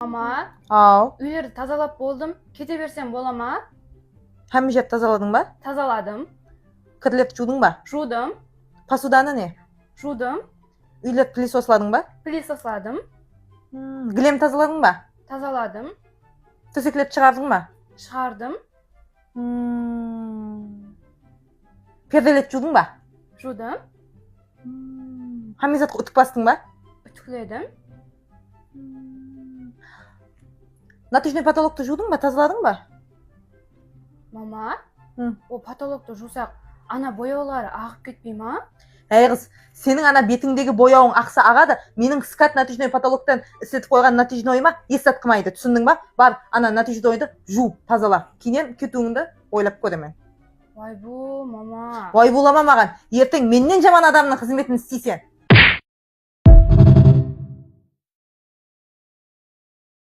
Mama, Ау. үйлерді тазалап болдым. Кете берсем бола ма? Hamma жерді тазаладың ба? Тазаладым. Кірлерді жудың ба? Жудым. Посуданы не? Жудым. Үйлерді пылесосладың ба? Пылесосладым. Кілем тазаладың ба? Тазаладым. Төсектерді шығардың ба? Шығардым. Перделерді жудың ба? Жудым. Хамизатқа үтік бастың ба? Үтікледім. Натяжной потолокты жудың ба? Тазаладың ба? Мама, Hı. о потолокты жусақ, ана бояулары ағып кетпей ма? Әй қыз, сенің ана бетіңдегі бояуың ақса ағады, менің скат натяжной потолоктан істетіп қойған натяжнойыма естатқымайды, түсіндің ба? Бар, ана натяжнойды жу, тазала. Кейінен кетуіңді ойлап көремін. Вай бұ, мама. Ой, болама маған, ертең менен жаман адамның қызметін істейсен.